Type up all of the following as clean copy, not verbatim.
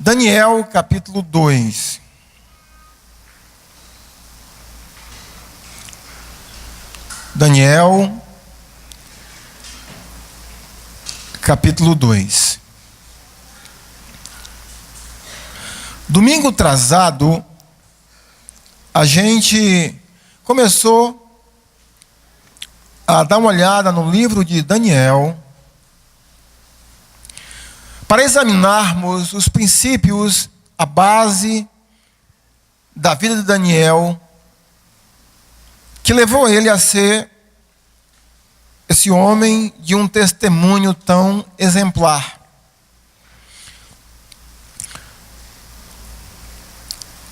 Daniel, capítulo 2. Daniel, capítulo 2. Domingo atrasado, a gente começou a dar uma olhada no livro de Daniel para examinarmos os princípios, a base da vida de Daniel, que levou ele a ser esse homem de um testemunho tão exemplar.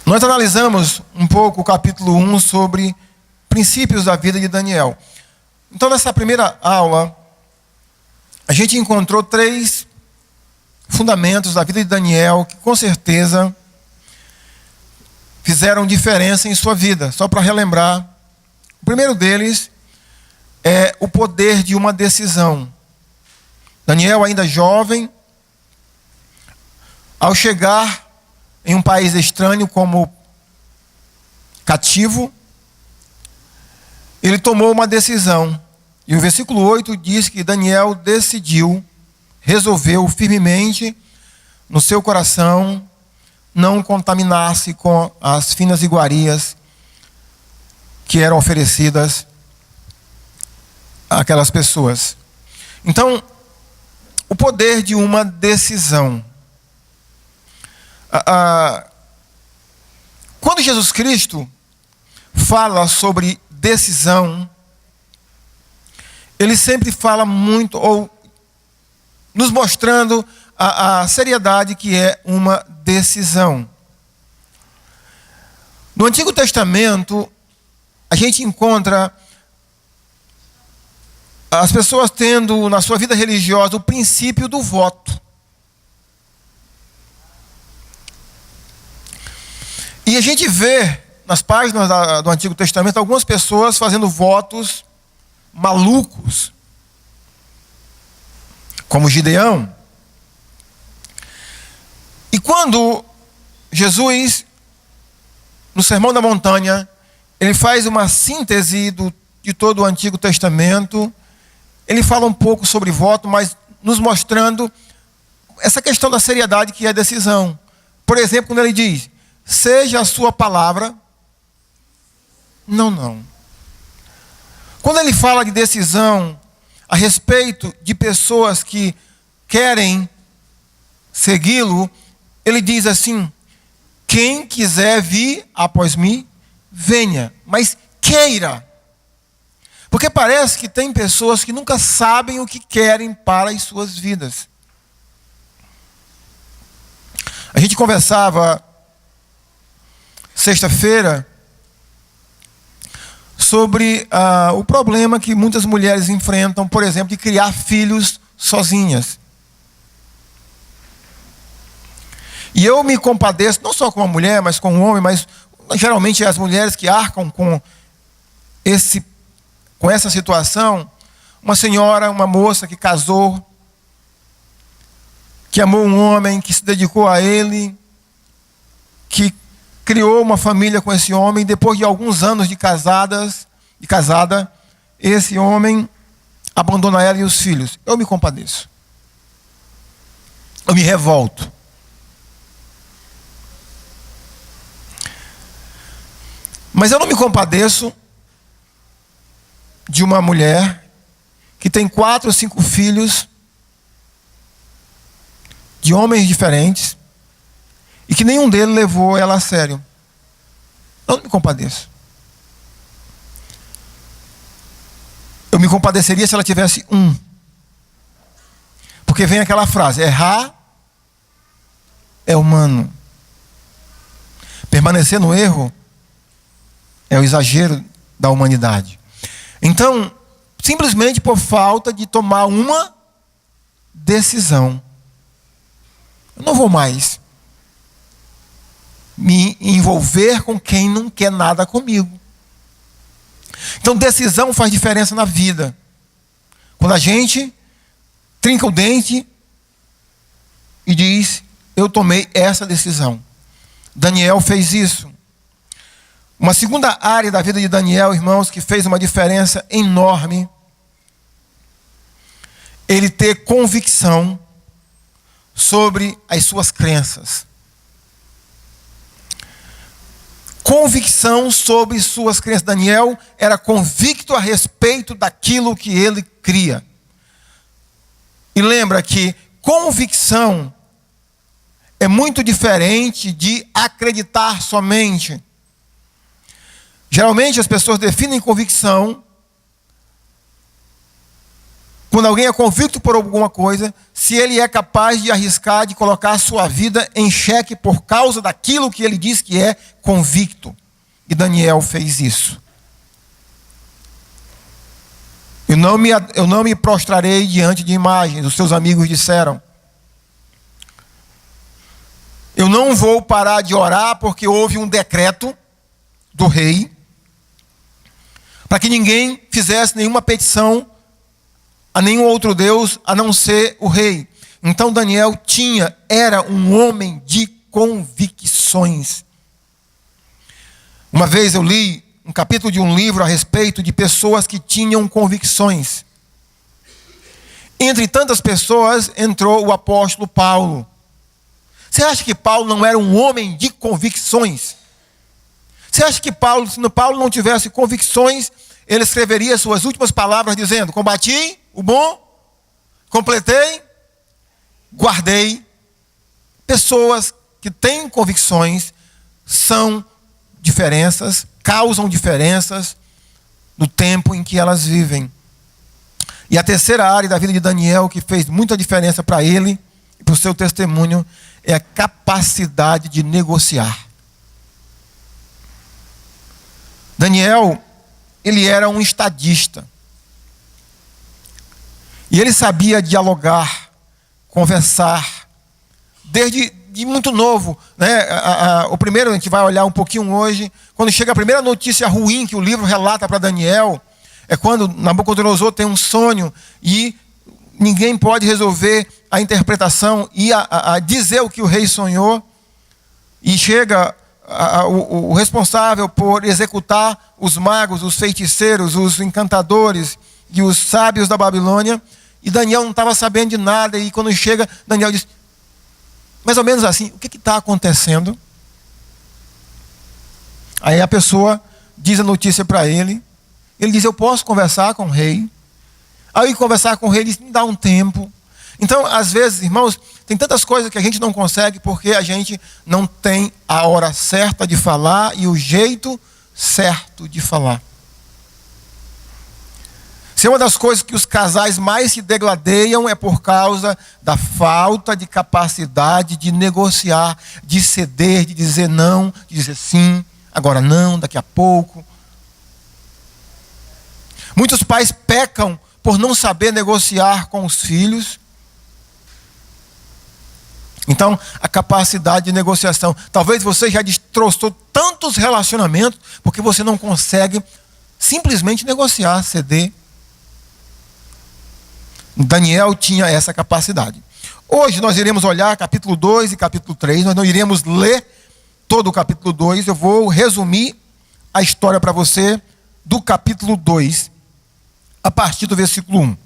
Nós analisamos um pouco o capítulo 1 sobre princípios da vida de Daniel. Então, nessa primeira aula, a gente encontrou 3 fundamentos da vida de Daniel que, com certeza, fizeram diferença em sua vida. Só para relembrar, o primeiro deles é o poder de uma decisão. Daniel, ainda jovem, ao chegar em um país estranho como cativo, ele tomou uma decisão. E o versículo 8 diz que Daniel resolveu firmemente no seu coração não contaminar-se com as finas iguarias que eram oferecidas àquelas pessoas. Então, o poder de uma decisão. Quando Jesus Cristo fala sobre decisão, ele sempre fala muito, ou nos mostrando a seriedade que é uma decisão. No Antigo Testamento, a gente encontra as pessoas tendo na sua vida religiosa o princípio do voto. E a gente vê nas páginas do Antigo Testamento algumas pessoas fazendo votos malucos, como Gideão. E quando Jesus, no Sermão da Montanha, ele faz uma síntese de todo o Antigo Testamento, ele fala um pouco sobre voto, mas nos mostrando essa questão da seriedade que é a decisão. Por exemplo, quando ele diz: seja a sua palavra, não. Quando ele fala de decisão a respeito de pessoas que querem segui-lo, ele diz assim: quem quiser vir após mim, venha, mas queira. Porque parece que tem pessoas que nunca sabem o que querem para as suas vidas. A gente conversava sexta-feira sobre o problema que muitas mulheres enfrentam, por exemplo, de criar filhos sozinhas. E eu me compadeço, não só com a mulher, mas com o homem, mas geralmente é as mulheres que arcam com essa situação. Uma senhora, uma moça que casou, que amou um homem, que se dedicou a ele, que criou uma família com esse homem. Depois de alguns anos de casada, esse homem abandona ela e os filhos. Eu me compadeço. Eu me revolto. Mas eu não me compadeço de uma mulher que tem 4 ou 5 filhos de homens diferentes e que nenhum deles levou ela a sério. Eu não me compadeço. Eu me compadeceria se ela tivesse um. Porque vem aquela frase: errar é humano. Permanecer no erro é o exagero da humanidade. Então, simplesmente por falta de tomar uma decisão, eu não vou mais me envolver com quem não quer nada comigo. Então, decisão faz diferença na vida. Quando a gente trinca o dente e diz: eu tomei essa decisão. Daniel fez isso. Uma segunda área da vida de Daniel, irmãos, que fez uma diferença enorme, ele ter convicção sobre as suas crenças. Convicção sobre suas crenças. Daniel era convicto a respeito daquilo que ele cria. E lembra que convicção é muito diferente de acreditar somente. Geralmente as pessoas definem convicção quando alguém é convicto por alguma coisa, se ele é capaz de arriscar, de colocar a sua vida em xeque por causa daquilo que ele diz que é convicto. E Daniel fez isso. Eu não me prostrarei diante de imagens, os seus amigos disseram. Eu não vou parar de orar porque houve um decreto do rei para que ninguém fizesse nenhuma petição a nenhum outro Deus a não ser o rei. Então Daniel era um homem de convicções. Uma vez eu li um capítulo de um livro a respeito de pessoas que tinham convicções. Entre tantas pessoas entrou o apóstolo Paulo. Você acha que Paulo não era um homem de convicções? Você acha que se Paulo não tivesse convicções, ele escreveria suas últimas palavras dizendo: combati o bom, completei, guardei. Pessoas que têm convicções causam diferenças no tempo em que elas vivem. E a terceira área da vida de Daniel, que fez muita diferença para ele e para o seu testemunho, é a capacidade de negociar. Daniel, ele era um estadista. E ele sabia dialogar, conversar, desde muito novo. Né? O primeiro, a gente vai olhar um pouquinho hoje, quando chega a primeira notícia ruim que o livro relata para Daniel, é quando Nabucodonosor tem um sonho e ninguém pode resolver a interpretação e a dizer o que o rei sonhou. E chega o responsável por executar os magos, os feiticeiros, os encantadores e os sábios da Babilônia. E Daniel não estava sabendo de nada. E quando chega, Daniel diz, mais ou menos assim, o que está acontecendo? Aí a pessoa diz a notícia para ele. Ele diz, eu posso conversar com o rei. Aí conversar com o rei, ele diz, me dá um tempo. Então, às vezes, irmãos, tem tantas coisas que a gente não consegue porque a gente não tem a hora certa de falar e o jeito certo de falar. Se é uma das coisas que os casais mais se degladeiam é por causa da falta de capacidade de negociar, de ceder, de dizer não, de dizer sim, agora não, daqui a pouco. Muitos pais pecam por não saber negociar com os filhos. Então, a capacidade de negociação. Talvez você já destroçou tantos relacionamentos porque você não consegue simplesmente negociar, ceder. Daniel tinha essa capacidade. Hoje nós iremos olhar capítulo 2 e capítulo 3. Nós não iremos ler todo o capítulo 2. Eu vou resumir a história para você do capítulo 2, a partir do versículo 1.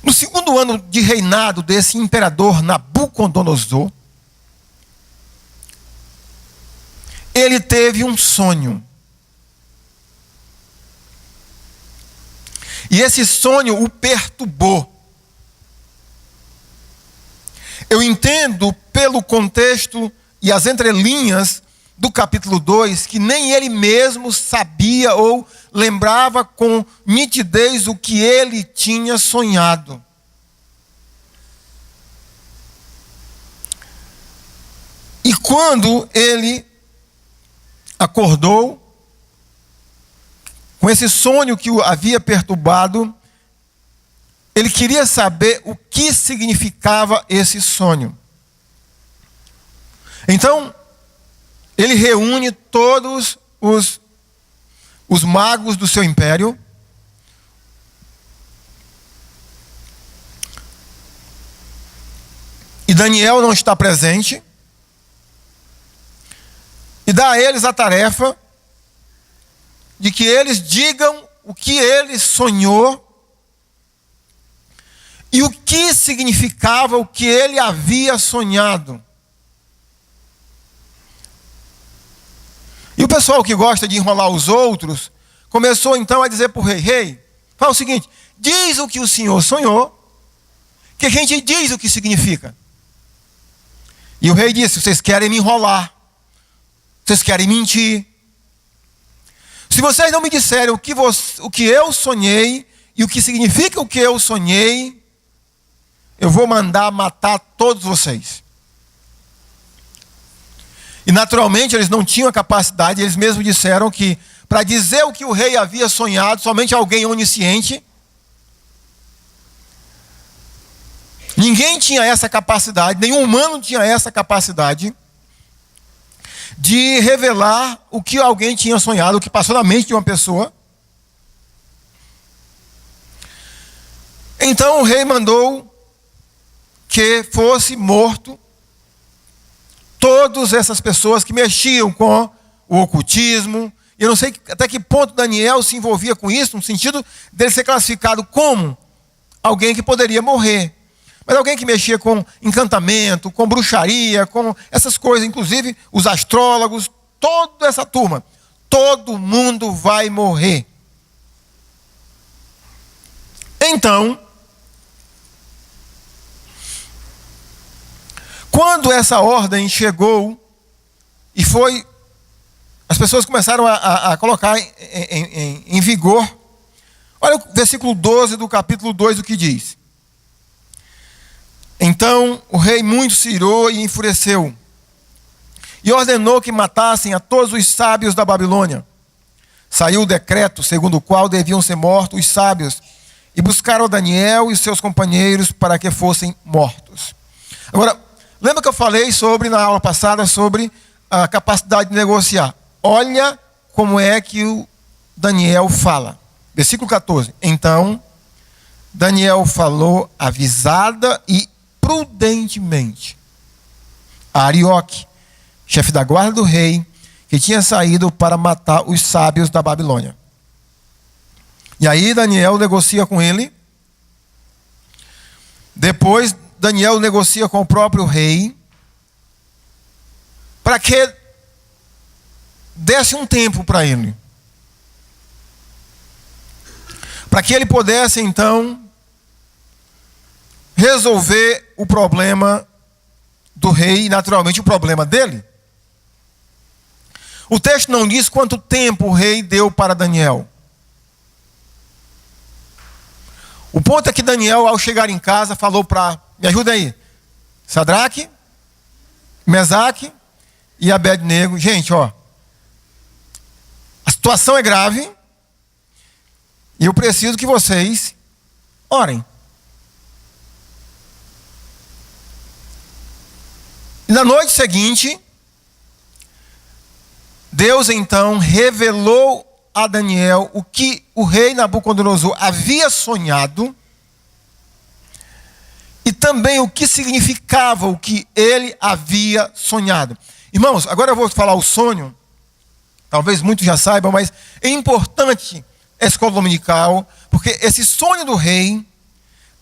No segundo ano de reinado desse imperador Nabucodonosor, ele teve um sonho. E esse sonho o perturbou. Eu entendo pelo contexto e as entrelinhas do capítulo 2 que nem ele mesmo sabia ou lembrava com nitidez o que ele tinha sonhado. E quando ele acordou com esse sonho que o havia perturbado, ele queria saber o que significava esse sonho. Então, ele reúne todos os magos do seu império. E Daniel não está presente. E dá a eles a tarefa de que eles digam o que ele sonhou e o que significava o que ele havia sonhado. E o pessoal que gosta de enrolar os outros começou então a dizer para o rei: rei, fala o seguinte, diz o que o senhor sonhou, que a gente diz o que significa. E o rei disse: vocês querem me enrolar, vocês querem mentir. Se vocês não me disserem o que eu sonhei e o que significa o que eu sonhei, eu vou mandar matar todos vocês. E naturalmente eles não tinham a capacidade, eles mesmos disseram que para dizer o que o rei havia sonhado, somente alguém onisciente. Ninguém tinha essa capacidade, nenhum humano tinha essa capacidade de revelar o que alguém tinha sonhado, o que passou na mente de uma pessoa. Então o rei mandou que fosse morto todas essas pessoas que mexiam com o ocultismo. E eu não sei até que ponto Daniel se envolvia com isso, no sentido dele ser classificado como alguém que poderia morrer. Mas alguém que mexia com encantamento, com bruxaria, com essas coisas, inclusive os astrólogos, toda essa turma, todo mundo vai morrer. Então, quando essa ordem chegou e foi, as pessoas começaram a colocar em vigor, olha o versículo 12 do capítulo 2, o que diz. Então o rei muito se irou e enfureceu, e ordenou que matassem a todos os sábios da Babilônia. Saiu o decreto segundo o qual deviam ser mortos os sábios, e buscaram Daniel e seus companheiros para que fossem mortos. Agora, lembra que eu falei na aula passada sobre a capacidade de negociar? Olha como é que o Daniel fala. Versículo 14. Então Daniel falou avisada e prudentemente a Arioque, chefe da guarda do rei, que tinha saído para matar os sábios da Babilônia. E aí Daniel negocia com ele. Depois Daniel negocia com o próprio rei para que desse um tempo para ele, para que ele pudesse então resolver o problema do rei e naturalmente o problema dele. O texto não diz quanto tempo o rei deu para Daniel. O ponto é que Daniel, ao chegar em casa, falou para, me ajuda aí, Sadraque, Mesaque e Abednego: gente, ó, a situação é grave e eu preciso que vocês orem. E na noite seguinte, Deus então revelou a Daniel o que o rei Nabucodonosor havia sonhado e também o que significava o que ele havia sonhado. Irmãos, agora eu vou falar o sonho, talvez muitos já saibam, mas é importante a escola dominical, porque esse sonho do rei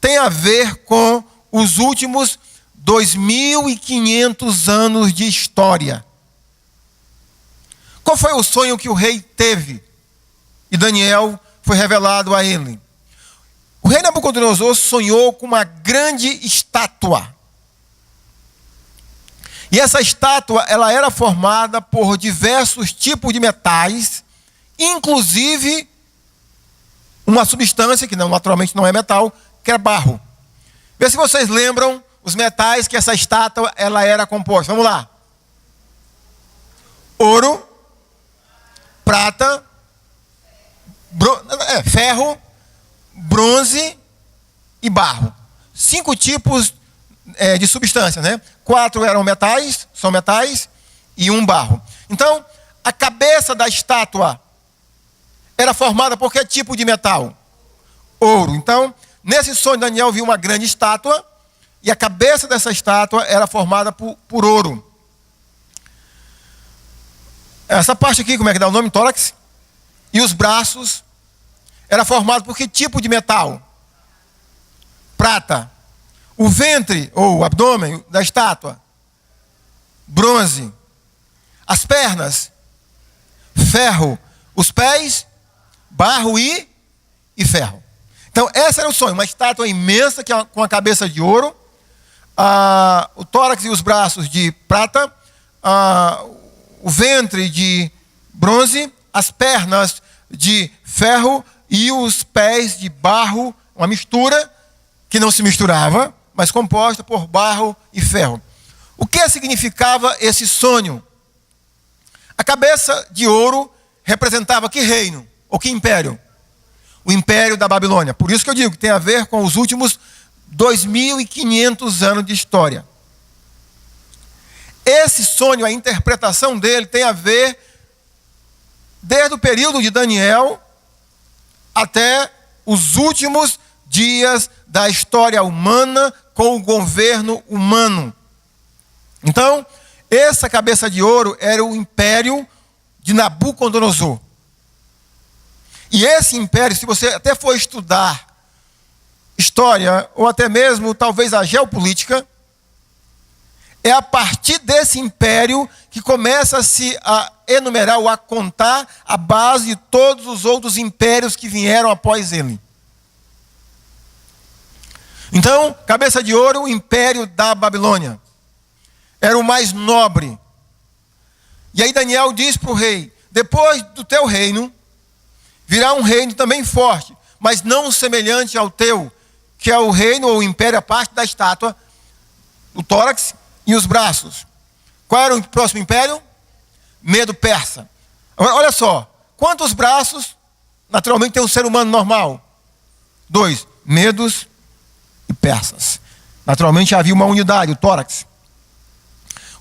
tem a ver com os últimos 2.500 anos de história. Qual foi o sonho que o rei teve? E Daniel foi revelado a ele. O rei Nabucodonosor sonhou com uma grande estátua. E essa estátua, ela era formada por diversos tipos de metais, inclusive uma substância que naturalmente não é metal, que é barro. Vê se vocês lembram os metais que essa estátua ela era composta. Vamos lá. Ouro, prata, ferro, bronze e barro. 5 tipos de substâncias, né? 4 eram metais, são metais, e 1 barro. Então, a cabeça da estátua era formada por que tipo de metal? Ouro. Então, nesse sonho, Daniel viu uma grande estátua, e a cabeça dessa estátua era formada por ouro. Essa parte aqui, como é que dá o nome? Tórax. E os braços era formado por que tipo de metal? Prata. O ventre, ou o abdômen da estátua, bronze. As pernas, ferro. Os pés, barro e ferro. Então, esse era o sonho. Uma estátua imensa com a cabeça de ouro, o tórax e os braços de prata, o ventre de bronze, as pernas de ferro e os pés de barro, uma mistura que não se misturava, mas composta por barro e ferro. O que significava esse sonho? A cabeça de ouro representava que reino ou que império? O império da Babilônia. Por isso que eu digo que tem a ver com os últimos 2.500 anos de história. Esse sonho, a interpretação dele tem a ver desde o período de Daniel até os últimos dias da história humana com o governo humano. Então, essa cabeça de ouro era o império de Nabucodonosor. E esse império, se você até for estudar história, ou até mesmo talvez a geopolítica, é a partir desse império que começa-se a enumerar ou a contar a base de todos os outros impérios que vieram após ele. Então, cabeça de ouro, o império da Babilônia. Era o mais nobre. E aí Daniel diz para o rei: depois do teu reino, virá um reino também forte, mas não semelhante ao teu, que é o reino ou o império, a parte da estátua, o tórax e os braços. Qual era o próximo império? Medo-Persa. Agora, olha só, quantos braços naturalmente tem um ser humano normal? 2, medos e persas. Naturalmente havia uma unidade, o tórax.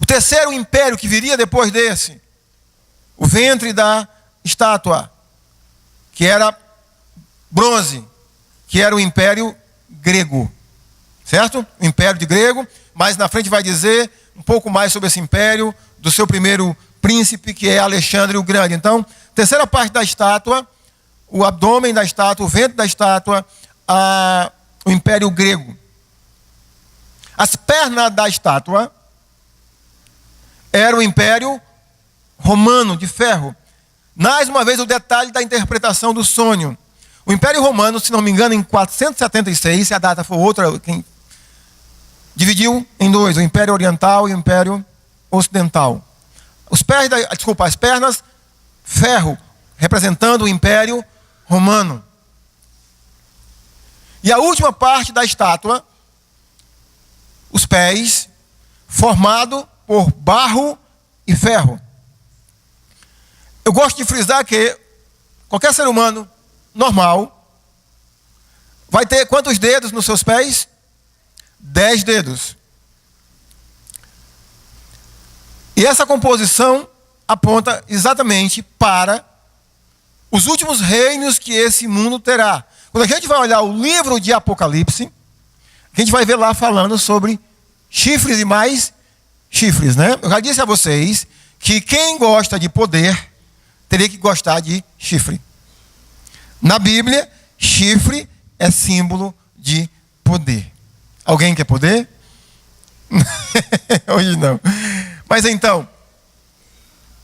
O terceiro império que viria depois desse, o ventre da estátua, que era bronze, que era o império grego, certo? O império de grego, mas na frente vai dizer um pouco mais sobre esse império, do seu primeiro príncipe, que é Alexandre o Grande. Então, terceira parte da estátua, o abdômen da estátua, o ventre da estátua, o império grego. As pernas da estátua era o império romano, de ferro. Mais uma vez o detalhe da interpretação do sonho. O Império Romano, se não me engano, em 476, se a data for outra, quem dividiu em dois, o Império Oriental e o Império Ocidental. As pernas, ferro, representando o Império Romano. E a última parte da estátua, os pés, formado por barro e ferro. Eu gosto de frisar que qualquer ser humano normal vai ter quantos dedos nos seus pés? 10 dedos. E essa composição aponta exatamente para os últimos reinos que esse mundo terá. Quando a gente vai olhar o livro de Apocalipse, a gente vai ver lá falando sobre chifres e mais chifres, né? Eu já disse a vocês que quem gosta de poder teria que gostar de chifre. Na Bíblia, chifre é símbolo de poder. Alguém quer poder? Hoje não. Mas então,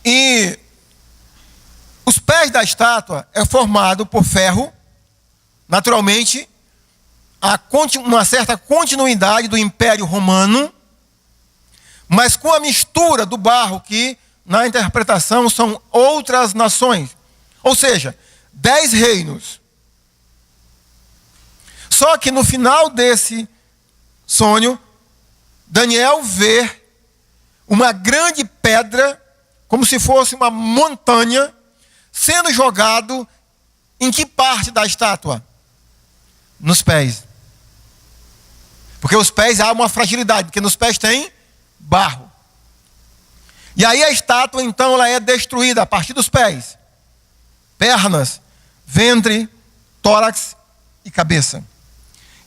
e os pés da estátua é formado por ferro, naturalmente, uma certa continuidade do Império Romano, mas com a mistura do barro, que na interpretação são outras nações. Ou seja, 10 reinos. Só que no final desse sonho, Daniel vê uma grande pedra, como se fosse uma montanha, sendo jogado em que parte da estátua? Nos pés. Porque os pés há uma fragilidade, porque nos pés tem barro. E aí a estátua, então, ela é destruída a partir dos pés. Pernas, ventre, tórax e cabeça.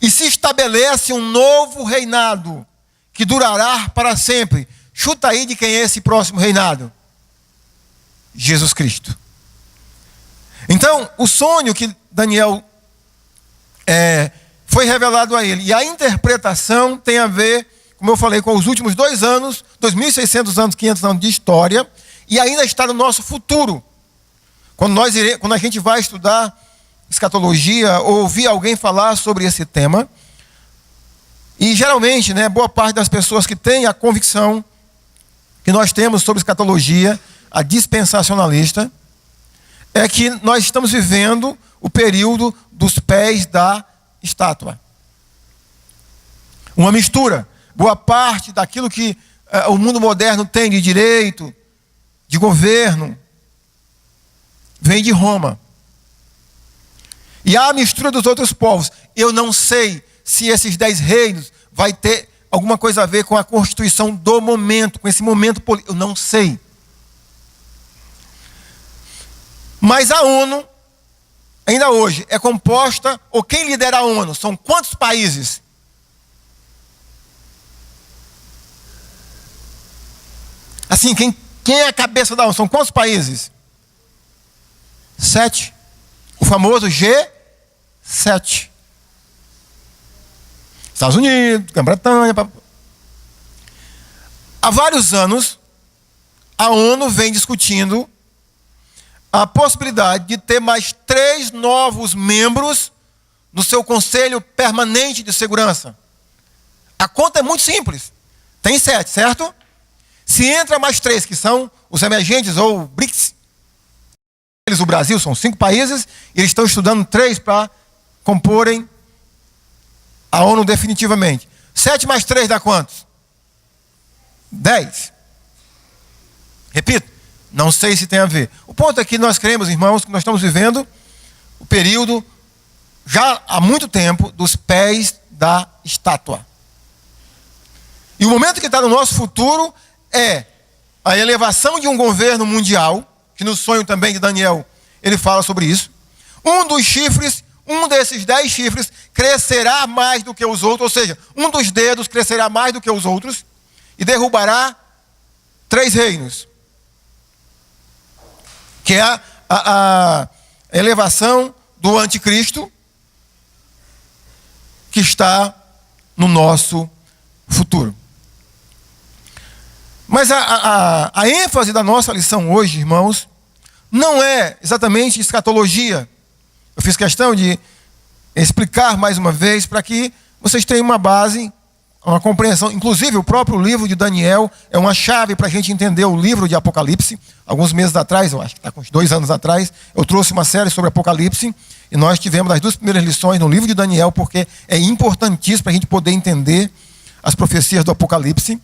e se estabelece um novo reinado que durará para sempre. Chuta aí de quem é esse próximo reinado. Jesus Cristo. Então, o sonho que Daniel foi revelado a ele, e a interpretação tem a ver, como eu falei, com os últimos 2 anos, 2.600 anos, 500 anos de história, e ainda está no nosso futuro. Quando a gente vai estudar escatologia, ou ouvir alguém falar sobre esse tema, e geralmente, boa parte das pessoas que têm a convicção que nós temos sobre escatologia, a dispensacionalista, é que nós estamos vivendo o período dos pés da estátua. Uma mistura. Boa parte daquilo que o mundo moderno tem de direito, de governo, vem de Roma. E há a mistura dos outros povos. Eu não sei se esses 10 reinos vai ter alguma coisa a ver com a constituição do momento, com esse momento político. Eu não sei. Mas a ONU, ainda hoje, é composta, ou quem lidera a ONU? São quantos países? Assim, quem é a cabeça da ONU? São quantos países? 7. O famoso G7. Estados Unidos, Grã-Bretanha. Há vários anos, a ONU vem discutindo a possibilidade de ter mais 3 novos membros no seu Conselho Permanente de Segurança. A conta é muito simples. Tem 7, certo? Se entra mais 3, que são os emergentes ou BRICS, o Brasil, são 5 países, e eles estão estudando 3 para comporem a ONU definitivamente. 7 mais 3 dá quantos? 10. Repito, não sei se tem a ver. O ponto é que nós cremos, irmãos, que nós estamos vivendo o período, já há muito tempo, dos pés da estátua. E o momento que está no nosso futuro é a elevação de um governo mundial, que no sonho também de Daniel, ele fala sobre isso. Um dos chifres, um desses 10 chifres, crescerá mais do que os outros, ou seja, um dos dedos crescerá mais do que os outros, e derrubará 3 reinos. Que é a elevação do anticristo, que está no nosso futuro. Mas a ênfase da nossa lição hoje, irmãos, não é exatamente escatologia. Eu fiz questão de explicar mais uma vez para que vocês tenham uma base, uma compreensão. Inclusive, o próprio livro de Daniel é uma chave para a gente entender o livro de Apocalipse. Alguns meses atrás, eu acho que está com uns 2 anos atrás, eu trouxe uma série sobre Apocalipse e nós tivemos as 2 primeiras lições no livro de Daniel, porque é importantíssimo para a gente poder entender as profecias do Apocalipse.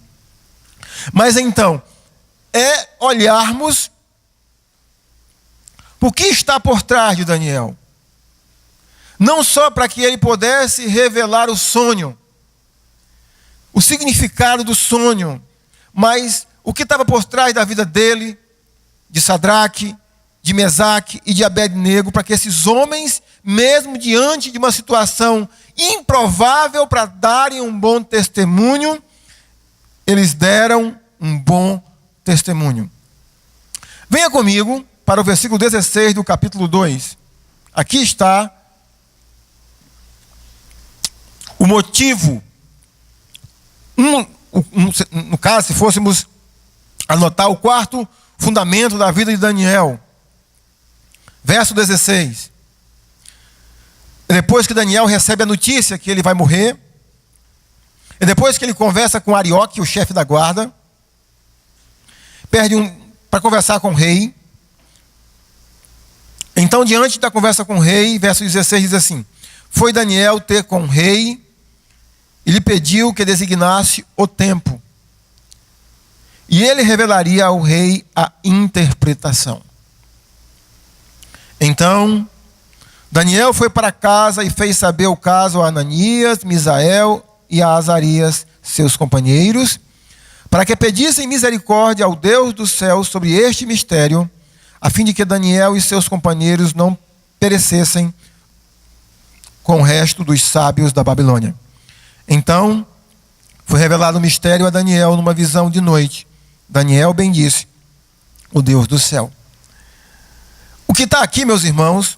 Mas então, é olharmos o que está por trás de Daniel. Não só para que ele pudesse revelar o sonho, o significado do sonho, mas o que estava por trás da vida dele, de Sadraque, de Mesaque e de Abednego, para que esses homens, mesmo diante de uma situação improvável para darem um bom testemunho, eles deram um bom testemunho. Venha comigo para o versículo 16 do capítulo 2. Aqui está o motivo. No caso, se fôssemos anotar o 4º fundamento da vida de Daniel. Verso 16. Depois que Daniel recebe a notícia que ele vai morrer, e depois que ele conversa com Arioque, o chefe da guarda, para conversar com o rei. Então, diante da conversa com o rei, verso 16 diz assim: foi Daniel ter com o rei e lhe pediu que designasse o tempo. E ele revelaria ao rei a interpretação. Então, Daniel foi para casa e fez saber o caso a Ananias, Misael e a Azarias, seus companheiros, para que pedissem misericórdia ao Deus do céu sobre este mistério, a fim de que Daniel e seus companheiros não perecessem com o resto dos sábios da Babilônia. Então, foi revelado o mistério a Daniel numa visão de noite. Daniel bendisse o Deus do céu. O que está aqui, meus irmãos,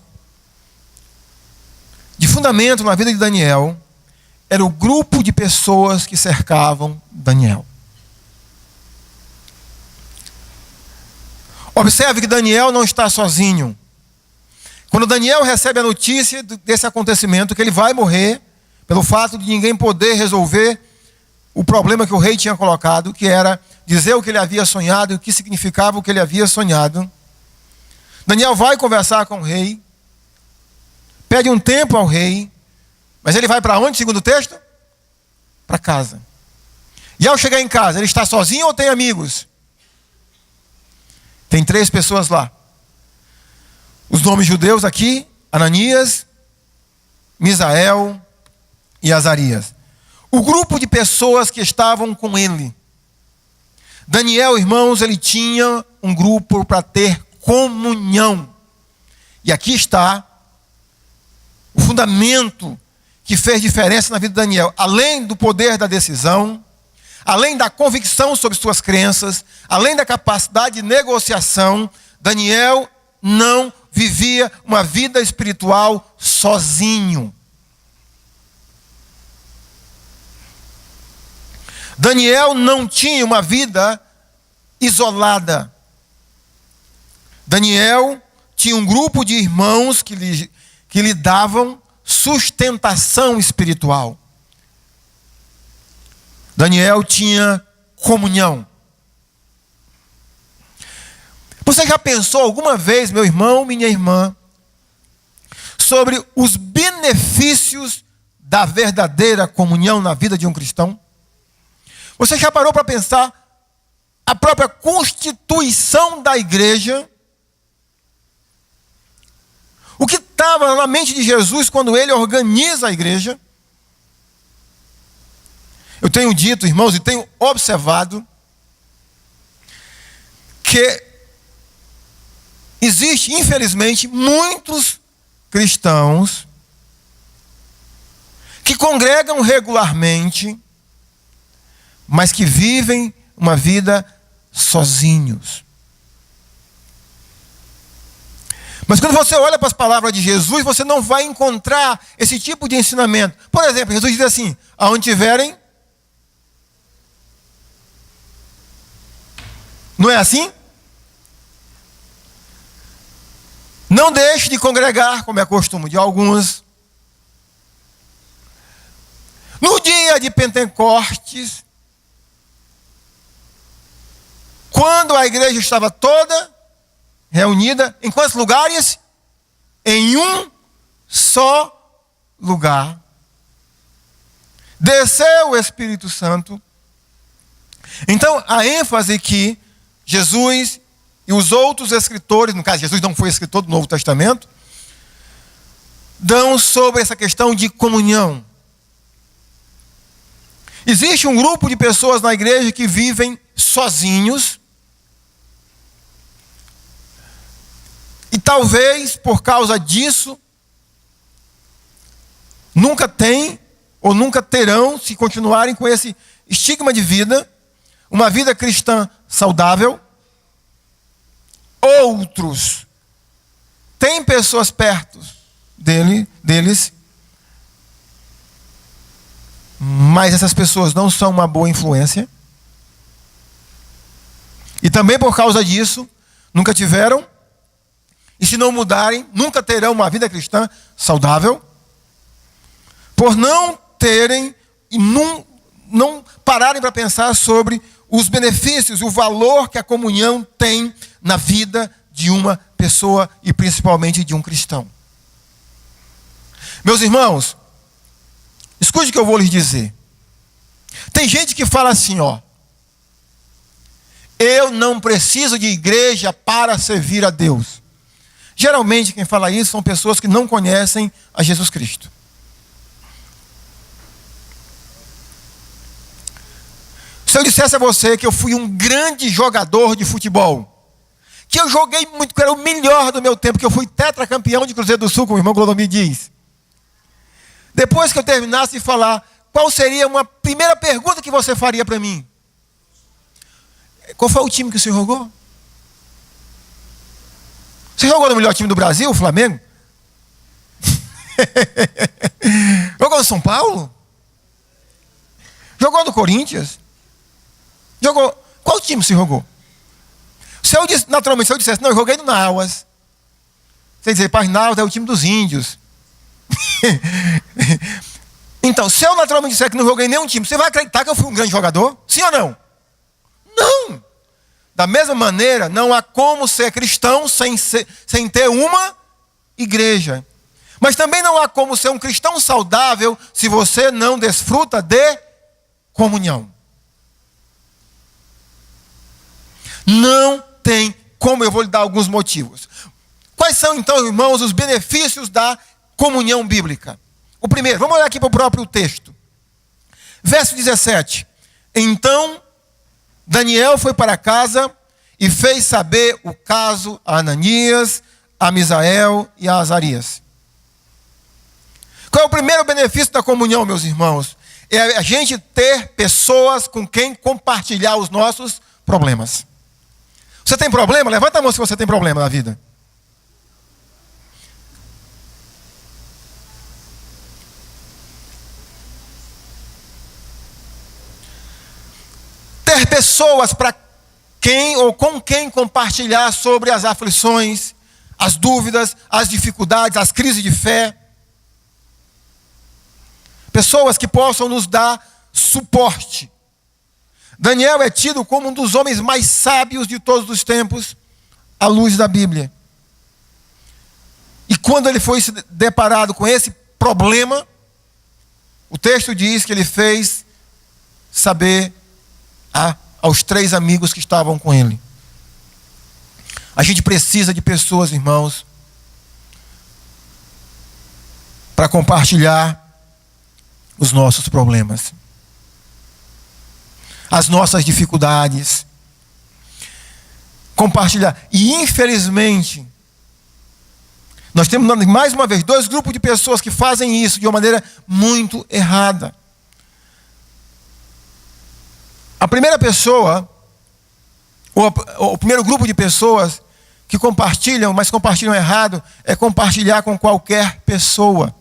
de fundamento na vida de Daniel, era o grupo de pessoas que cercavam Daniel. Observe que Daniel não está sozinho. Quando Daniel recebe a notícia desse acontecimento, que ele vai morrer, pelo fato de ninguém poder resolver o problema que o rei tinha colocado, que era dizer o que ele havia sonhado e o que significava o que ele havia sonhado. Daniel vai conversar com o rei, pede um tempo ao rei, mas ele vai para onde, segundo o texto? Para casa. E ao chegar em casa, ele está sozinho ou tem amigos? Tem 3 pessoas lá. Os nomes judeus aqui: Ananias, Misael e Azarias. O grupo de pessoas que estavam com ele. Daniel, irmãos, ele tinha um grupo para ter comunhão. E aqui está o fundamento que fez diferença na vida de Daniel. Além do poder da decisão, além da convicção sobre suas crenças, além da capacidade de negociação, Daniel não vivia uma vida espiritual sozinho. Daniel não tinha uma vida isolada. Daniel tinha um grupo de irmãos que lhe davam sustentação espiritual. Daniel tinha comunhão. Você já pensou alguma vez, meu irmão, minha irmã, sobre os benefícios da verdadeira comunhão na vida de um cristão? Você já parou para pensar a própria constituição da igreja? O que estava na mente de Jesus quando ele organiza a igreja? Eu tenho dito, irmãos, e tenho observado que existe, infelizmente, muitos cristãos que congregam regularmente, mas que vivem uma vida sozinhos. Mas quando você olha para as palavras de Jesus, você não vai encontrar esse tipo de ensinamento. Por exemplo, Jesus diz assim: aonde tiverem... Não é assim? Não deixe de congregar, como é costume de alguns. No dia de Pentecostes, quando a igreja estava toda reunida, em quantos lugares? Em um só lugar. Desceu o Espírito Santo. Então, a ênfase que Jesus e os outros escritores, no caso, Jesus não foi escritor do Novo Testamento, dão sobre essa questão de comunhão. Existe um grupo de pessoas na igreja que vivem sozinhos. E talvez, por causa disso, nunca têm ou nunca terão, se continuarem com esse estigma de vida, uma vida cristã saudável. Outros têm pessoas perto deles, mas essas pessoas não são uma boa influência. E também por causa disso, nunca tiveram, e se não mudarem, nunca terão uma vida cristã saudável, por não terem e não pararem para pensar sobre os benefícios e o valor que a comunhão tem na vida de uma pessoa e principalmente de um cristão. Meus irmãos, escute o que eu vou lhes dizer. Tem gente que fala assim, ó: eu não preciso de igreja para servir a Deus. Geralmente quem fala isso são pessoas que não conhecem a Jesus Cristo. Se eu dissesse a você que eu fui um grande jogador de futebol, que eu joguei muito, que era o melhor do meu tempo, que eu fui tetracampeão de Cruzeiro do Sul, como o irmão Clodomir diz, Depois que eu terminasse de falar, qual seria uma primeira pergunta que você faria para mim? Qual foi o time que o senhor jogou? Você jogou no melhor time do Brasil, o Flamengo? Jogou no São Paulo? Jogou no Corinthians? Jogou? Qual time você jogou? Naturalmente, se eu dissesse, não, eu joguei no Nauas. Você dizer, pai, Nauas é o time dos índios. Então, se eu naturalmente disser que não joguei em nenhum time, você vai acreditar que eu fui um grande jogador? Sim ou não? Não! Da mesma maneira, não há como ser cristão sem ter uma igreja. Mas também não há como ser um cristão saudável se você não desfruta de comunhão. Não tem como, eu vou lhe dar alguns motivos. Quais são, então, irmãos, os benefícios da comunhão bíblica? O primeiro, vamos olhar aqui para o próprio texto. Verso 17. Então, Daniel foi para casa e fez saber o caso a Ananias, a Misael e a Azarias. Qual é o primeiro benefício da comunhão, meus irmãos? É a gente ter pessoas com quem compartilhar os nossos problemas. Você tem problema? Levanta a mão se você tem problema na vida. Ter pessoas para quem ou com quem compartilhar sobre as aflições, as dúvidas, as dificuldades, as crises de fé. Pessoas que possam nos dar suporte. Daniel é tido como um dos homens mais sábios de todos os tempos, à luz da Bíblia. E quando ele foi deparado com esse problema, o texto diz que ele fez saber aos 3 amigos que estavam com ele. A gente precisa de pessoas, irmãos, para compartilhar os nossos problemas, as nossas dificuldades, compartilhar. E infelizmente, nós temos mais uma vez 2 grupos de pessoas que fazem isso de uma maneira muito errada. A primeira pessoa, o primeiro grupo de pessoas que compartilham, mas compartilham errado, é compartilhar com qualquer pessoa.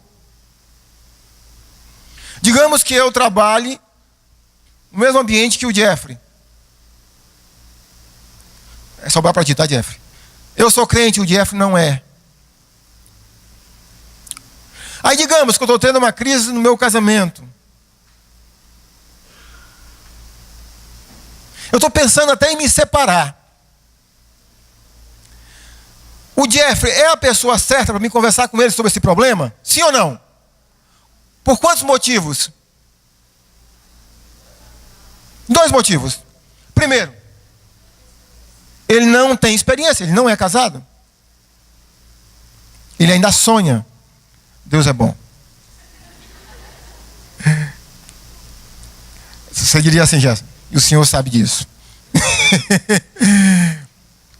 Digamos que eu trabalhe no mesmo ambiente que o Jeffrey. É sobrar para ti, tá, Jeffrey? Eu sou crente, o Jeffrey não é. Aí digamos que eu estou tendo uma crise no meu casamento. Eu estou pensando até em me separar. O Jeffrey é a pessoa certa para mim conversar com ele sobre esse problema? Sim ou não? Por quantos motivos? 2 motivos. Primeiro, ele não tem experiência, ele não é casado. Ele ainda sonha. Deus é bom. Você diria assim, Jéssica, e o senhor sabe disso.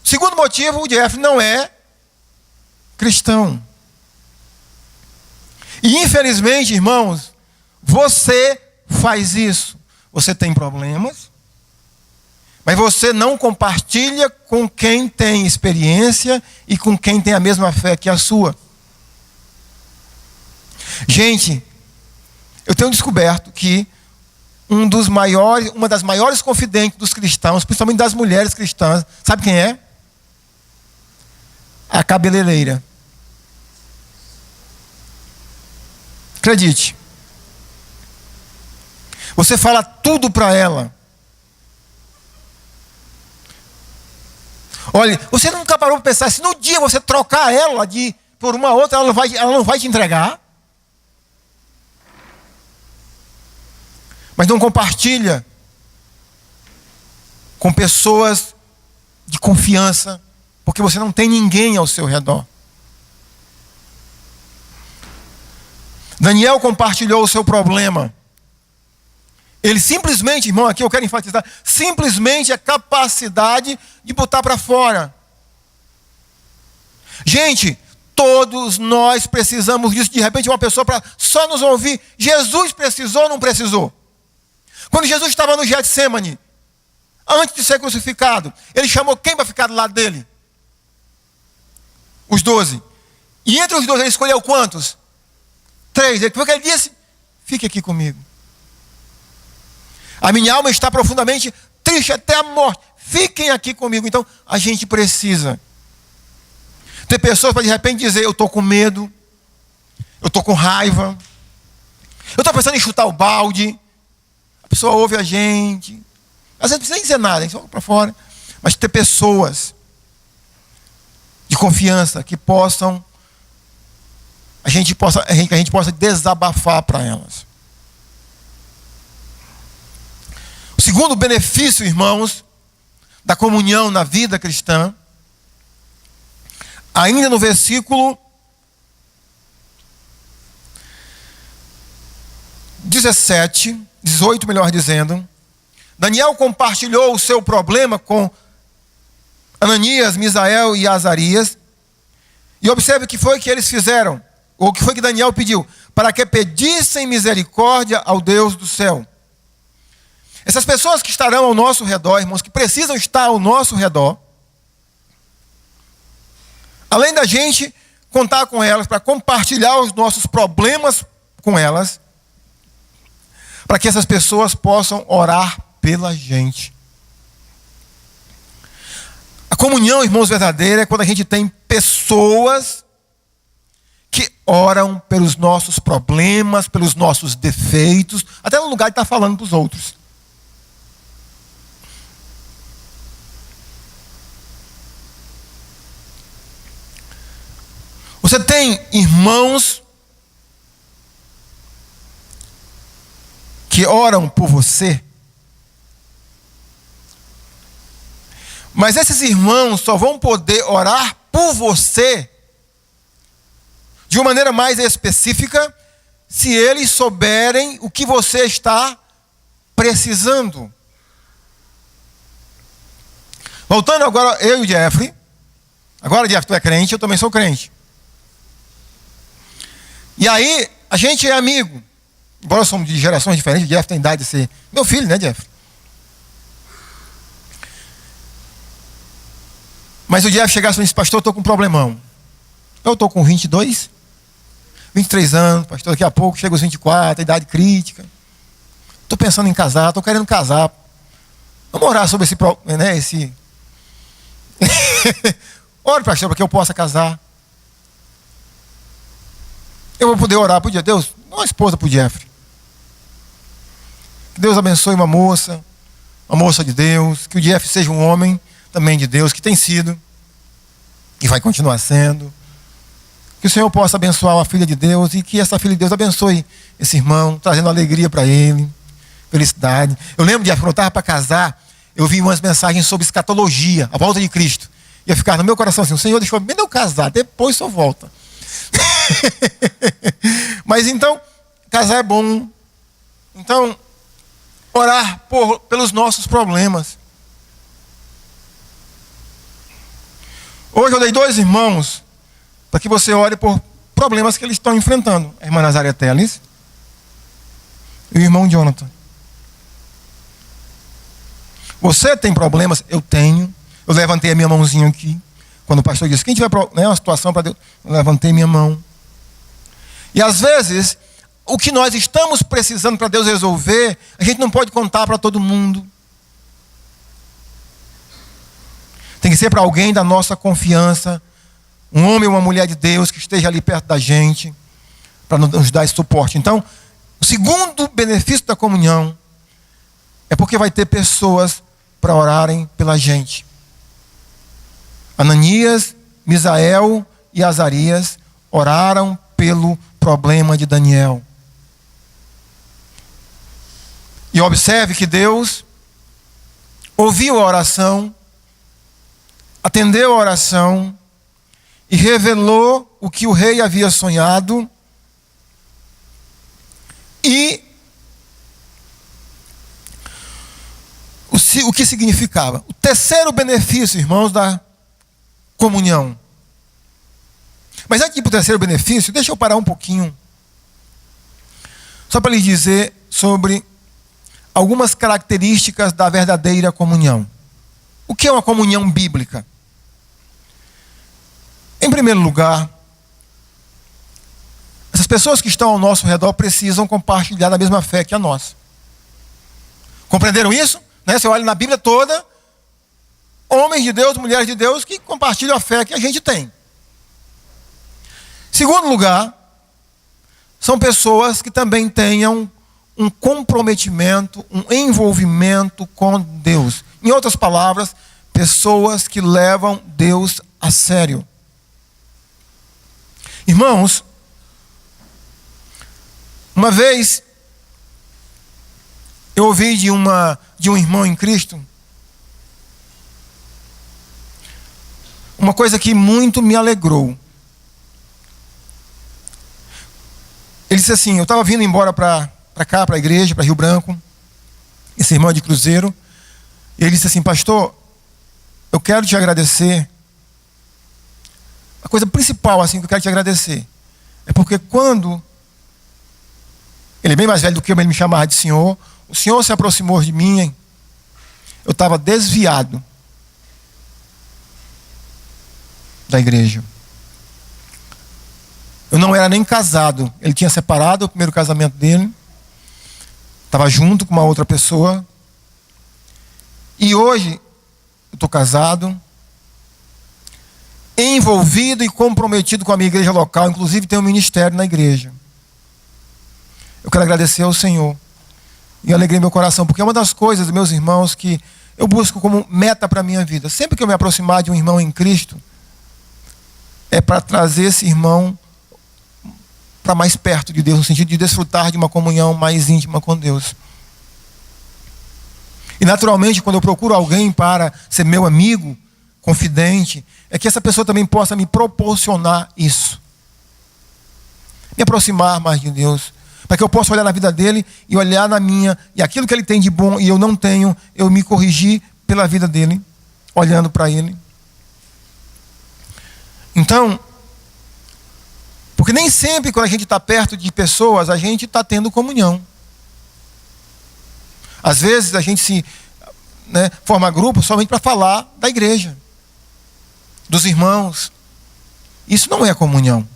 Segundo motivo, o Jeff não é cristão. E infelizmente, irmãos, você faz isso. Você tem problemas, mas você não compartilha com quem tem experiência e com quem tem a mesma fé que a sua. Gente, eu tenho descoberto que uma das maiores confidentes dos cristãos, principalmente das mulheres cristãs, sabe quem é? A cabeleireira. Acredite. Você fala tudo para ela. Olha, você nunca parou para pensar, se no dia você trocar ela por uma outra, ela não vai te entregar? Mas não compartilha com pessoas de confiança, porque você não tem ninguém ao seu redor. Daniel compartilhou o seu problema. Ele simplesmente, irmão, aqui eu quero enfatizar, simplesmente a capacidade de botar para fora. Gente, Todos nós precisamos disso. De repente, uma pessoa para só nos ouvir. Jesus precisou ou não precisou? Quando Jesus estava no Getsêmani, antes de ser crucificado, ele chamou quem para ficar do lado dele? Os 12. E entre os 12 ele escolheu quantos? 3. O que ele disse? Fique aqui comigo. A minha alma está profundamente triste até a morte. Fiquem aqui comigo. Então, a gente precisa ter pessoas para de repente dizer: eu estou com medo, eu estou com raiva, eu estou pensando em chutar o balde. A pessoa ouve a gente. Às vezes não precisa nem dizer nada, hein? Só para fora. Mas ter pessoas de confiança que possam, a gente possa desabafar para elas. O segundo benefício, irmãos, da comunhão na vida cristã, ainda no versículo 18, melhor dizendo, Daniel compartilhou o seu problema com Ananias, Misael e Azarias. E observe o que foi que eles fizeram, ou o que foi que Daniel pediu: para que pedissem misericórdia ao Deus do céu. Essas pessoas que estarão ao nosso redor, irmãos, que precisam estar ao nosso redor, além da gente contar com elas, para compartilhar os nossos problemas com elas, para que essas pessoas possam orar pela gente. A comunhão, irmãos, verdadeira é quando a gente tem pessoas que oram pelos nossos problemas, pelos nossos defeitos, até no lugar de estar falando para os outros. Você tem irmãos que oram por você, mas esses irmãos só vão poder orar por você de uma maneira mais específica se eles souberem o que você está precisando. Voltando agora, eu e o Jeffrey. Agora, Jeffrey, tu é crente, eu também sou crente. E aí, a gente é amigo. Embora somos de gerações diferentes, o Jeff tem idade de ser meu filho, né, Jeff? Mas o Jeff chegasse e disse: pastor, eu estou com um problemão. Eu estou com 22, 23 anos, pastor, daqui a pouco chega aos 24, a idade crítica. Estou pensando em casar, estou querendo casar. Vamos orar sobre esse problema, né, Ore, pastor, para que eu possa casar. Eu vou poder orar por Deus, uma esposa para o Jeffrey. Que Deus abençoe uma moça de Deus. Que o Jeffrey seja um homem também de Deus, que tem sido, e vai continuar sendo. Que o Senhor possa abençoar uma filha de Deus, e que essa filha de Deus abençoe esse irmão, trazendo alegria para ele, felicidade. Eu lembro de quando eu estava para casar, eu vi umas mensagens sobre escatologia, a volta de Cristo. E eu ficava no meu coração assim: o Senhor deixou bem eu casar, depois só volta. Mas então, casar é bom. Então, orar pelos nossos problemas. Hoje eu dei 2 irmãos para que você ore por problemas que eles estão enfrentando. A irmã Nazária Teles e o irmão Jonathan. Você tem problemas? Eu tenho. Eu levantei a minha mãozinha aqui. Quando o pastor disse: quem tiver uma situação para Deus, eu levantei minha mão. E às vezes, o que nós estamos precisando para Deus resolver, a gente não pode contar para todo mundo. Tem que ser para alguém da nossa confiança, um homem ou uma mulher de Deus que esteja ali perto da gente, para nos dar esse suporte. Então, o segundo benefício da comunhão é porque vai ter pessoas para orarem pela gente. Ananias, Misael e Azarias oraram pelo problema de Daniel. E observe que Deus ouviu a oração, atendeu a oração e revelou o que o rei havia sonhado e o que significava. O terceiro benefício, irmãos, da comunhão. Mas antes de ir para o terceiro benefício, deixa eu parar um pouquinho, só para lhes dizer sobre algumas características da verdadeira comunhão. O que é uma comunhão bíblica? Em primeiro lugar, essas pessoas que estão ao nosso redor precisam compartilhar da mesma fé que a nossa. Compreenderam isso? Você olha na Bíblia toda, homens de Deus, mulheres de Deus, que compartilham a fé que a gente tem. Segundo lugar, são pessoas que também tenham um comprometimento, um envolvimento com Deus. Em outras palavras, pessoas que levam Deus a sério. Irmãos, uma vez eu ouvi de um irmão em Cristo uma coisa que muito me alegrou. Ele disse assim, eu estava vindo embora para cá, para a igreja, para Rio Branco, esse irmão de Cruzeiro, e ele disse assim, pastor, eu quero te agradecer. A coisa principal assim que eu quero te agradecer é porque quando ele é bem mais velho do que eu, mas ele me chamava de senhor, o senhor se aproximou de mim, eu estava desviado da igreja. Eu não era nem casado. Ele tinha separado o primeiro casamento dele. Estava junto com uma outra pessoa. E hoje, eu estou casado, envolvido e comprometido com a minha igreja local. Inclusive, tenho um ministério na igreja. Eu quero agradecer ao Senhor. E eu alegrei meu coração, porque é uma das coisas, meus irmãos, que eu busco como meta para a minha vida. Sempre que eu me aproximar de um irmão em Cristo, é para trazer esse irmão para mais perto de Deus, no sentido de desfrutar de uma comunhão mais íntima com Deus. E naturalmente, quando eu procuro alguém para ser meu amigo, confidente, é que essa pessoa também possa me proporcionar isso. Me aproximar mais de Deus. Para que eu possa olhar na vida dele e olhar na minha, e aquilo que ele tem de bom e eu não tenho, eu me corrigir pela vida dele, olhando para ele. Então, porque nem sempre quando a gente está perto de pessoas, a gente está tendo comunhão. Às vezes a gente forma grupo somente para falar da igreja, dos irmãos. Isso não é comunhão.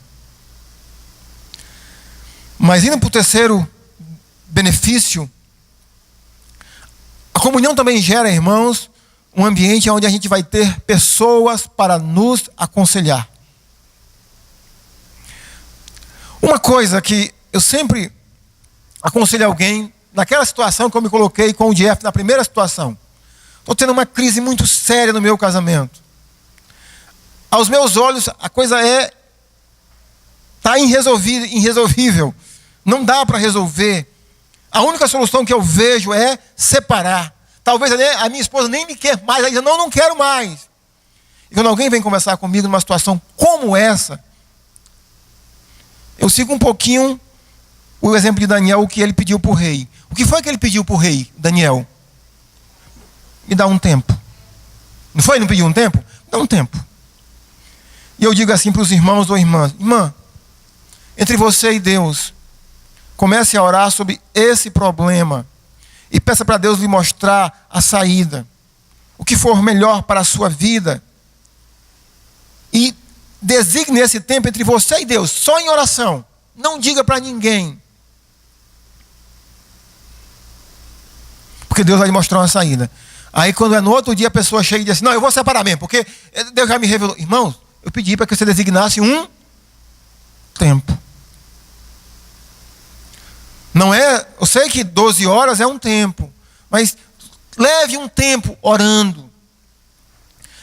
Mas indo para o terceiro benefício, a comunhão também gera, irmãos, um ambiente onde a gente vai ter pessoas para nos aconselhar. Uma coisa que eu sempre aconselho alguém, naquela situação que eu me coloquei com o Jeff, na primeira situação. Estou tendo uma crise muito séria no meu casamento. Aos meus olhos, a coisa está irresolvível. Não dá para resolver. A única solução que eu vejo é separar. Talvez a minha esposa nem me quer mais. Ela diz, não quero mais. E quando alguém vem conversar comigo numa situação como essa, eu sigo um pouquinho o exemplo de Daniel, o que ele pediu para o rei. O que foi que ele pediu para o rei, Daniel? Me dá um tempo. Não foi? Não pediu um tempo? Me dá um tempo. E eu digo assim para os irmãos ou irmãs, irmã, entre você e Deus, comece a orar sobre esse problema e peça para Deus lhe mostrar a saída, o que for melhor para a sua vida, e designe esse tempo entre você e Deus, só em oração. Não diga para ninguém, porque Deus vai lhe mostrar uma saída. Aí quando é no outro dia a pessoa chega e diz assim, não, eu vou separar mesmo, porque Deus já me revelou. Irmãos, eu pedi para que você designasse um tempo. Não é, eu sei que 12 horas é um tempo, mas leve um tempo orando.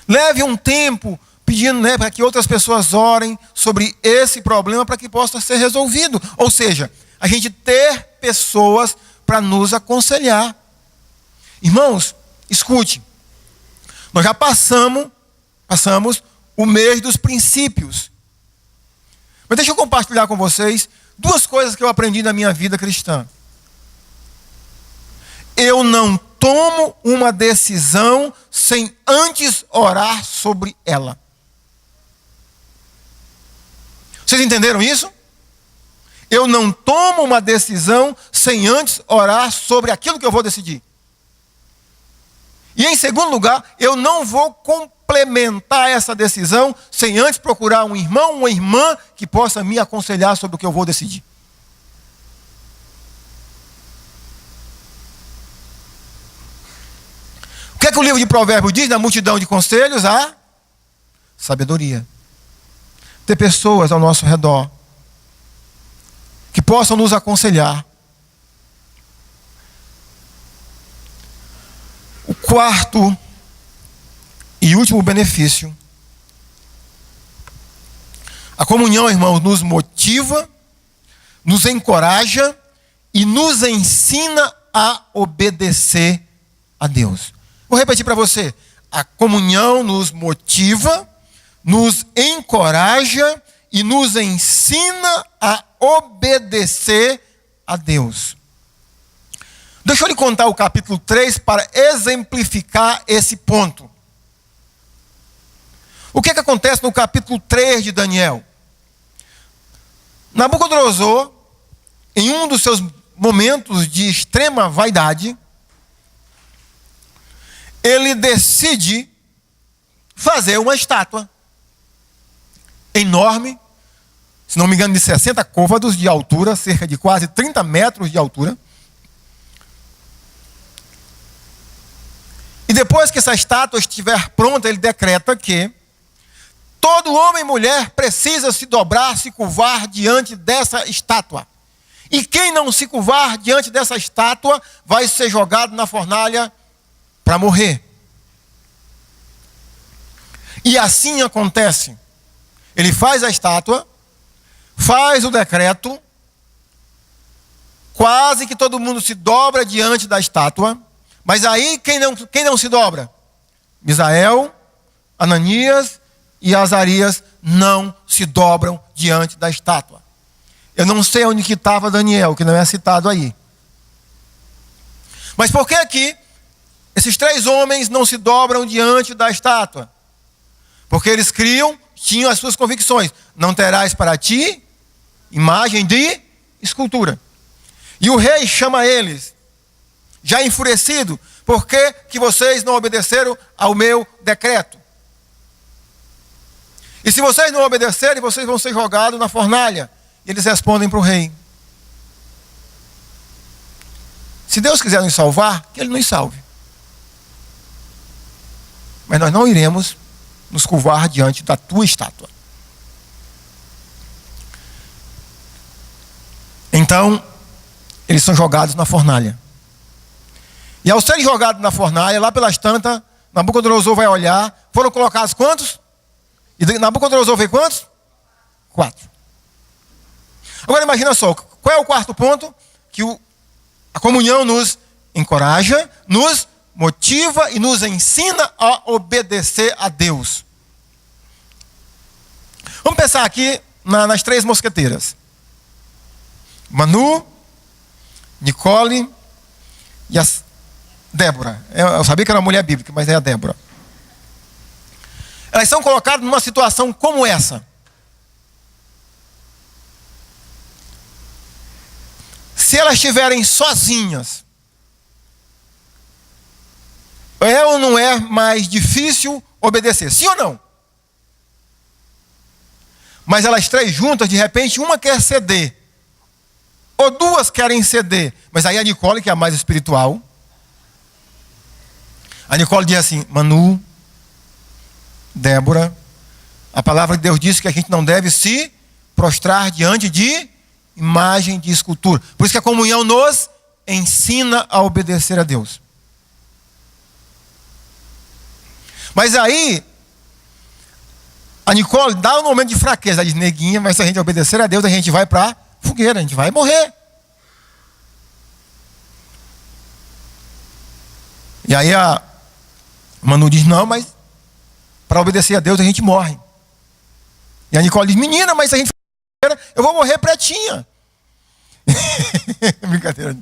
Leve um tempo pedindo, para que outras pessoas orem sobre esse problema para que possa ser resolvido. Ou seja, a gente ter pessoas para nos aconselhar. Irmãos, escute. Nós já passamos o mês dos princípios. Mas deixa eu compartilhar com vocês 2 coisas que eu aprendi na minha vida cristã. Eu não tomo uma decisão sem antes orar sobre ela. Vocês entenderam isso? Eu não tomo uma decisão sem antes orar sobre aquilo que eu vou decidir. E em segundo lugar, eu não vou complementar essa decisão sem antes procurar um irmão, uma irmã que possa me aconselhar sobre o que eu vou decidir. O que é que o livro de Provérbios diz? Na multidão de conselhos, a sabedoria. Ter pessoas ao nosso redor que possam nos aconselhar. O quarto e último benefício. A comunhão, irmãos, nos motiva, nos encoraja e nos ensina a obedecer a Deus. Vou repetir para você. A comunhão nos motiva, nos encoraja e nos ensina a obedecer a Deus. Deixa eu lhe contar o capítulo 3 para exemplificar esse ponto. O que acontece no capítulo 3 de Daniel? Nabucodonosor, em um dos seus momentos de extrema vaidade, ele decide fazer uma estátua enorme, se não me engano, de 60 côvados de altura, cerca de quase 30 metros de altura. E depois que essa estátua estiver pronta, ele decreta que todo homem e mulher precisa se dobrar, se curvar diante dessa estátua. E quem não se curvar diante dessa estátua vai ser jogado na fornalha para morrer. E assim acontece. Ele faz a estátua, faz o decreto, quase que todo mundo se dobra diante da estátua, mas aí quem não se dobra? Misael, Ananias e Azarias não se dobram diante da estátua. Eu não sei onde que estava Daniel, que não é citado aí. Mas por que aqui esses três homens não se dobram diante da estátua? Porque eles tinham as suas convicções. Não terás para ti imagem de escultura. E o rei chama eles, já enfurecido, por que vocês não obedeceram ao meu decreto? E se vocês não obedecerem, vocês vão ser jogados na fornalha. E eles respondem para o rei: se Deus quiser nos salvar, que Ele nos salve. Mas nós não iremos nos curvar diante da tua estátua. Então, eles são jogados na fornalha. E ao serem jogados na fornalha, lá pelas tantas, Nabucodonosor vai olhar, foram colocados quantos? E Nabucodonosor veio quantos? 4. Agora imagina só, qual é o quarto ponto? Que a comunhão nos encoraja, nos motiva e nos ensina a obedecer a Deus. Vamos pensar aqui nas três mosqueteiras. Manu, Nicole e a Débora. Eu sabia que era uma mulher bíblica, mas é a Débora. Elas são colocadas numa situação como essa. Se elas estiverem sozinhas, é ou não é mais difícil obedecer? Sim ou não? Mas elas três juntas, de repente, uma quer ceder. Ou duas querem ceder. Mas aí a Nicole, que é a mais espiritual, a Nicole diz assim: Manu, Débora, a palavra de Deus diz que a gente não deve se prostrar diante de imagem de escultura. Por isso que a comunhão nos ensina a obedecer a Deus. Mas aí, a Nicole dá um momento de fraqueza. Ela diz: neguinha, mas se a gente obedecer a Deus, a gente vai para a fogueira, a gente vai morrer. E aí a Manu diz: não, mas para obedecer a Deus a gente morre. E a Nicole diz: menina, mas se a gente for, eu vou morrer pretinha. Brincadeira.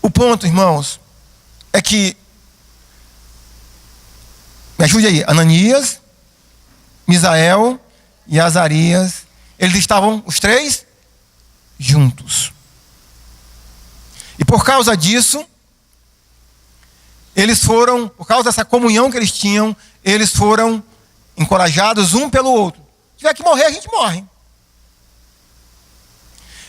O ponto, irmãos, é que, me ajude aí, Ananias, Misael e Azarias, eles estavam os três juntos. E por causa disso, por causa dessa comunhão que eles tinham, eles foram encorajados um pelo outro. Se tiver que morrer, a gente morre.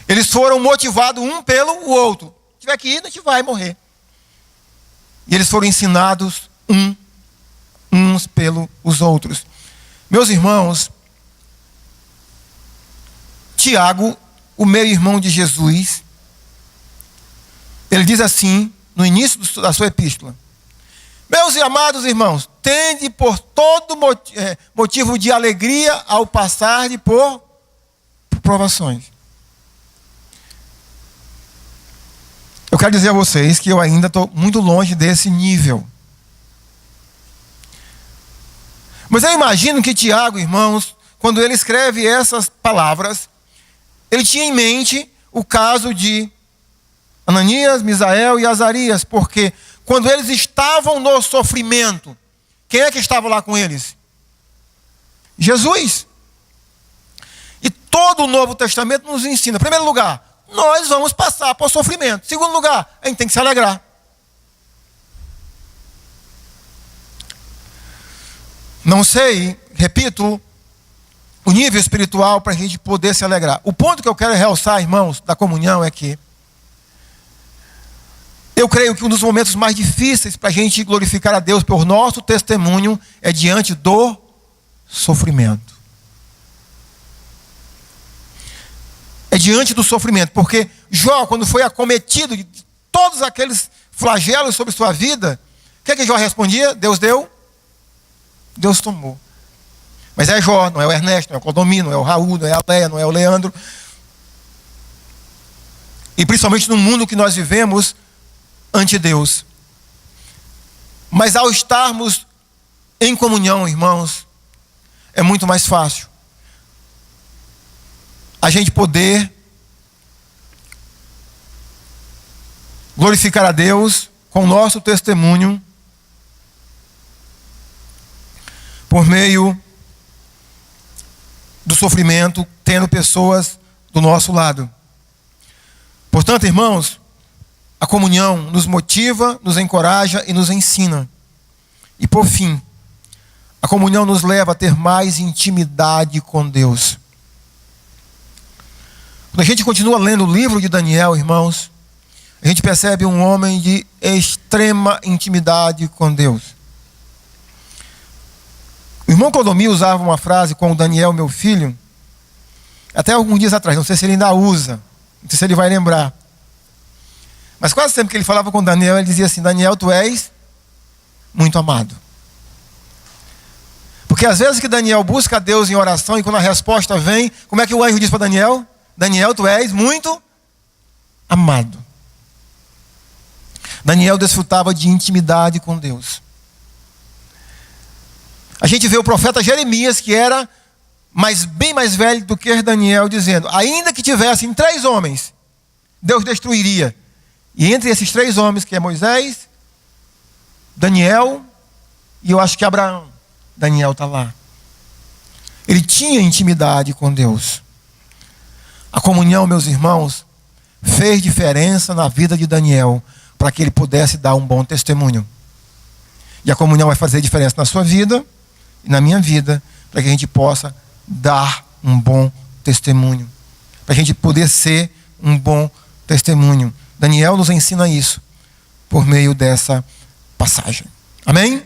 Eles foram motivados um pelo outro. Se tiver que ir, a gente vai morrer. E eles foram ensinados uns pelos outros. Meus irmãos, Tiago, o meio-irmão de Jesus, ele diz assim, no início da sua epístola: meus amados irmãos, tende por todo motivo de alegria ao passar por provações. Eu quero dizer a vocês que eu ainda estou muito longe desse nível. Mas eu imagino que Tiago, irmãos, quando ele escreve essas palavras, ele tinha em mente o caso de Ananias, Misael e Azarias, porque quando eles estavam no sofrimento, quem é que estava lá com eles? Jesus. E todo o Novo Testamento nos ensina, em primeiro lugar, nós vamos passar por sofrimento. Em segundo lugar, a gente tem que se alegrar. Não sei, repito, o nível espiritual para a gente poder se alegrar. O ponto que eu quero realçar, irmãos, da comunhão é que eu creio que um dos momentos mais difíceis para a gente glorificar a Deus por nosso testemunho é diante do sofrimento. É diante do sofrimento, porque Jó, quando foi acometido de todos aqueles flagelos sobre sua vida, o que Jó respondia? Deus deu, Deus tomou. Mas é Jó, não é o Ernesto, não é o Clodomiro, não é o Raul, não é a Leia, não é o Leandro. E principalmente no mundo que nós vivemos, ante Deus. Mas ao estarmos em comunhão, irmãos, é muito mais fácil a gente poder glorificar a Deus com o nosso testemunho por meio do sofrimento, tendo pessoas do nosso lado. Portanto, irmãos, a comunhão nos motiva, nos encoraja e nos ensina. E por fim, a comunhão nos leva a ter mais intimidade com Deus. Quando a gente continua lendo o livro de Daniel, irmãos, a gente percebe um homem de extrema intimidade com Deus. O irmão Clodomiro usava uma frase com o Daniel, meu filho, até alguns dias atrás, não sei se ele ainda usa, não sei se ele vai lembrar. Mas quase sempre que ele falava com Daniel, ele dizia assim: Daniel, tu és muito amado. Porque às vezes que Daniel busca a Deus em oração e quando a resposta vem, como é que o anjo diz para Daniel? Daniel, tu és muito amado. Daniel desfrutava de intimidade com Deus. A gente vê o profeta Jeremias, que era bem mais velho do que Daniel, dizendo: ainda que tivessem 3 homens, Deus destruiria. E entre esses 3 homens, que é Moisés, Daniel e eu acho que Abraão, Daniel está lá. Ele tinha intimidade com Deus. A comunhão, meus irmãos, fez diferença na vida de Daniel, para que ele pudesse dar um bom testemunho. E a comunhão vai fazer diferença na sua vida e na minha vida, para que a gente possa dar um bom testemunho. Para a gente poder ser um bom testemunho. Daniel nos ensina isso por meio dessa passagem. Amém?